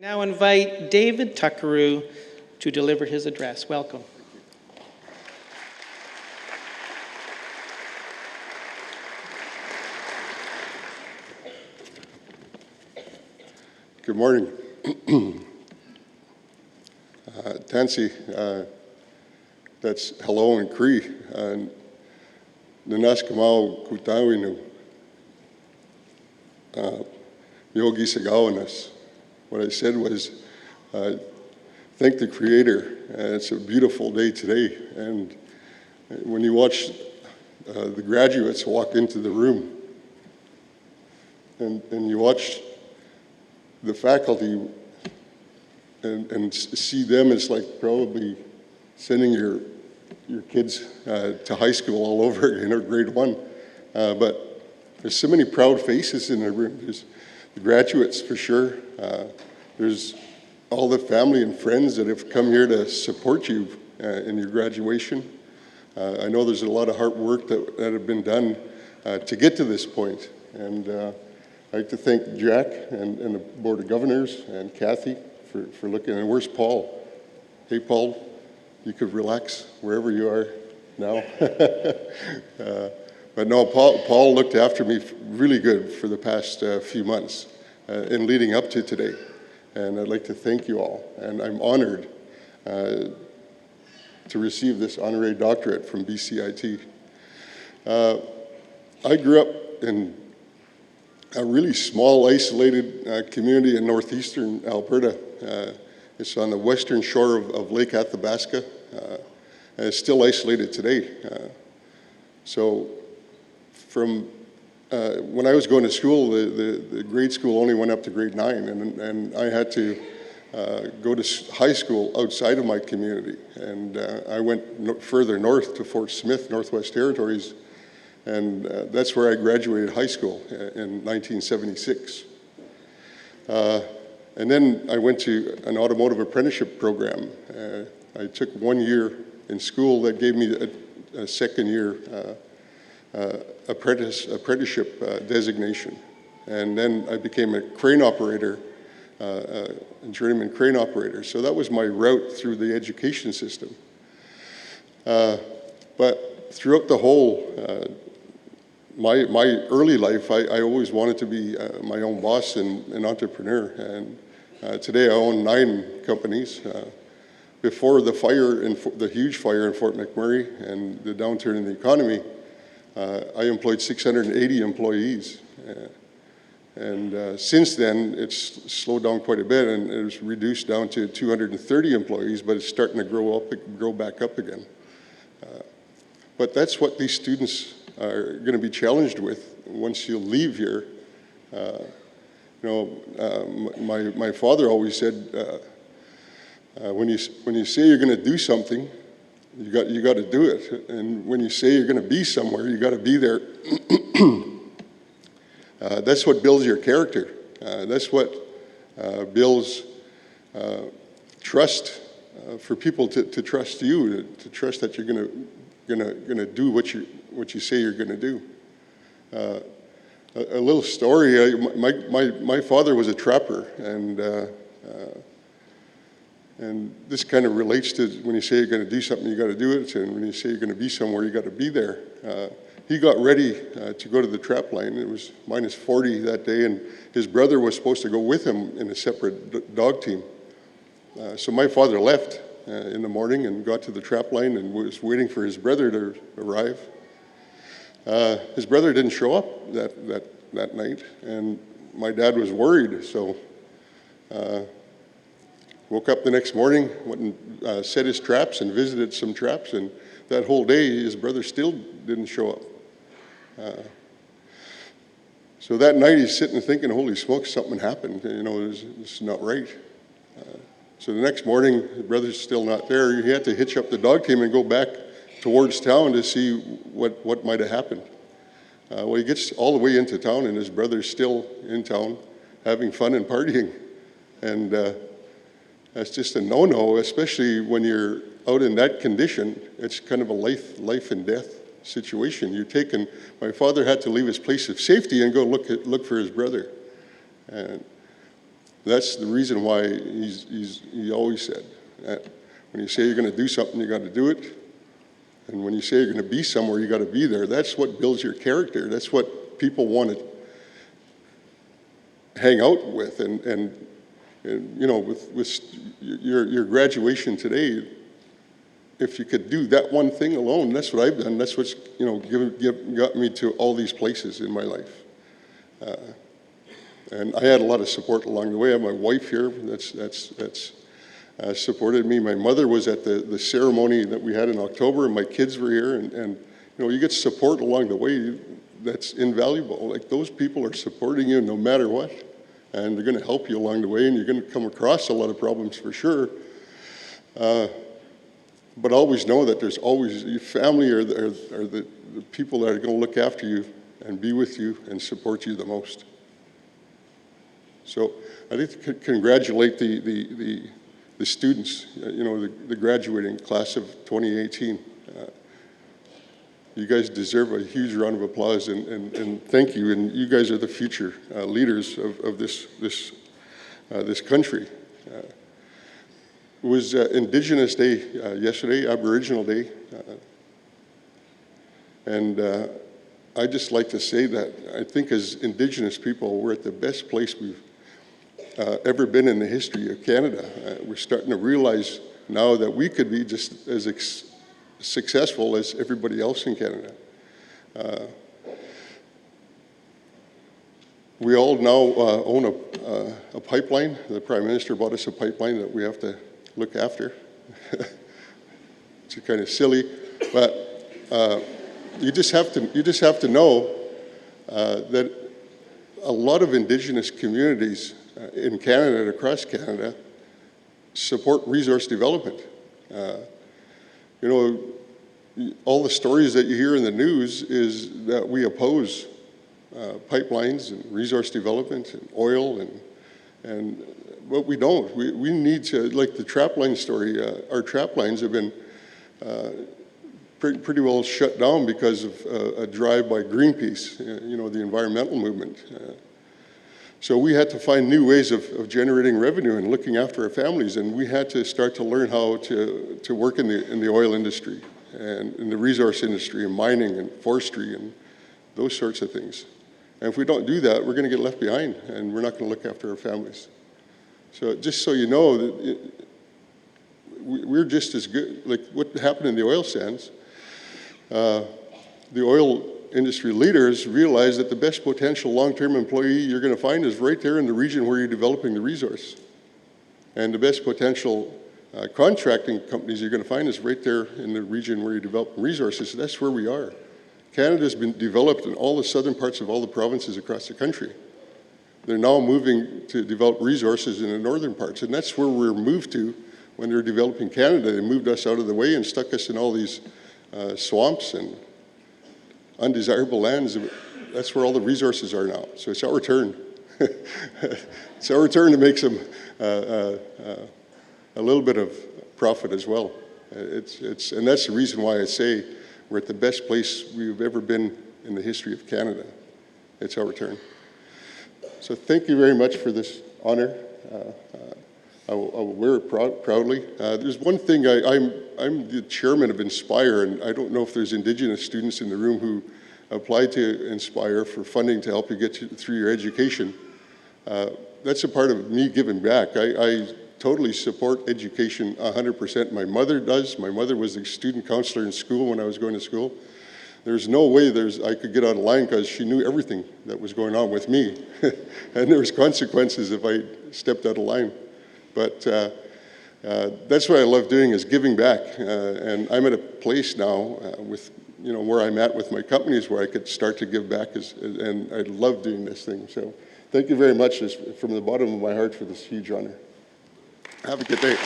Now invite David Tuccaro to deliver his address. Welcome. Good morning. Tansy, that's hello in Cree. Nanaskamau kutawinu. Yogi Sagawanas. What I said was, thank the Creator. It's a beautiful day today. And when you watch the graduates walk into the room, and you watch the faculty and see them, it's like probably sending your kids to high school all over again, or grade 1. But there's so many proud faces in the room. There's the graduates for sure. There's all the family and friends that have come here to support you in your graduation. I know there's a lot of hard work that have been done to get to this point. And I'd like to thank Jack and the Board of Governors and Kathy for looking. And where's Paul? Hey, Paul, you could relax wherever you are now. But no, Paul looked after me really good for the past few months in leading up to today. And I'd like to thank you all. And I'm honored to receive this honorary doctorate from BCIT. I grew up in a really small, isolated community in northeastern Alberta. It's on the western shore of Lake Athabasca. And it's still isolated today. So from when I was going to school, the grade school only went up to grade 9, and I had to go to high school outside of my community. And I went further north to Fort Smith, Northwest Territories, and that's where I graduated high school in 1976. And then I went to an automotive apprenticeship program. I took 1 year in school that gave me a second year apprenticeship designation. And then I became a crane operator, a journeyman crane operator. So that was my route through the education system. But throughout the whole, my early life, I always wanted to be my own boss and an entrepreneur. And today I own 9 companies. Before the fire, the huge fire in Fort McMurray and the downturn in the economy, I employed 680 employees. And since then, it's slowed down quite a bit, and it was reduced down to 230 employees, but it's starting to grow back up again. But that's what these students are going to be challenged with once you leave here. My father always said, when you say you're going to do something, you got to do it. And when you say you're going to be somewhere, you got to be there. That's what builds your character. That's what builds trust for people to trust you, to trust that you're going to do what you say you're going to do. A little story. My father was a trapper, and this kind of relates to when you say you're going to do something, you got to do it, and when you say you're going to be somewhere, you got to be there. He got ready to go to the trap line. It was -40 that day, and his brother was supposed to go with him in a separate dog team. So my father left in the morning and got to the trap line and was waiting for his brother to arrive. His brother didn't show up that night, and my dad was worried, so woke up the next morning, went and set his traps and visited some traps, and that whole day his brother still didn't show up. So that night he's sitting thinking, holy smokes, something happened, it's not right. So the next morning, his brother's still not there. He had to hitch up the dog team and go back towards town to see what might have happened. Well, he gets all the way into town, and his brother's still in town having fun and partying. And that's just a no-no, especially when you're out in that condition. It's kind of a life and death situation. My father had to leave his place of safety and go look for his brother. And That's the reason why he always said that when you say you're going to do something, you got to do it. And when you say you're going to be somewhere, you got to be there. That's what builds your character. That's what people want to hang out with. And you know, with your graduation today, if you could do that one thing alone, that's what I've done. That's what's, you know, got me to all these places in my life. And I had a lot of support along the way. I have my wife here that's supported me. My mother was at the ceremony that we had in October, and my kids were here. And you know, you get support along the way that's invaluable. Like, those people are supporting you no matter what, and they're going to help you along the way. And you're going to come across a lot of problems for sure. But always know that there's always your family are the people that are going to look after you and be with you and support you the most. So I think to congratulate the students, you know, the graduating class of 2018. You guys deserve a huge round of applause, and thank you. And you guys are the future leaders of this country. It was Indigenous Day yesterday, Aboriginal Day, and I'd just like to say that I think as Indigenous people, we're at the best place we've ever been in the history of Canada. We're starting to realize now that we could be just as successful as everybody else in Canada. We all now own a pipeline. The Prime Minister bought us a pipeline that we have to look after. It's kind of silly, but you just have to know that a lot of Indigenous communities in Canada and across Canada support resource development. You know, all the stories that you hear in the news is that we oppose pipelines and resource development and oil, but we don't. We need to, like the trapline story, our trap lines have been pretty well shut down because of a drive by Greenpeace, you know, the environmental movement. So we had to find new ways of generating revenue and looking after our families, and we had to start to learn how to work in the oil industry and in the resource industry and mining and forestry and those sorts of things. And if we don't do that, we're going to get left behind, and we're not going to look after our families. So just so you know, that we're just as good. Like what happened in the oil sands, the oil industry leaders realize that the best potential long-term employee you're going to find is right there in the region where you're developing the resource. And the best potential contracting companies you're going to find is right there in the region where you're developing resources. That's where we are. Canada's been developed in all the southern parts of all the provinces across the country. They're now moving to develop resources in the northern parts, and that's where we're moved to when they're developing Canada. They moved us out of the way and stuck us in all these swamps and undesirable lands. That's where all the resources are now. So it's our turn. It's our turn to make some a little bit of profit as well. And that's the reason why I say we're at the best place we've ever been in the history of Canada. It's our turn. So thank you very much for this honor. I will wear it proudly. There's one thing, I'm the chairman of Inspire, and I don't know if there's Indigenous students in the room who applied to Inspire for funding to help you get through your education. That's a part of me giving back. I totally support education 100%. My mother does. My mother was a student counselor in school when I was going to school. There's no way I could get out of line because she knew everything that was going on with me. And there was consequences if I stepped out of line. But that's what I love doing, is giving back. And I'm at a place now with, you know, where I'm at with my companies where I could start to give back, and I love doing this thing. So thank you very much from the bottom of my heart for this huge honor. Have a good day.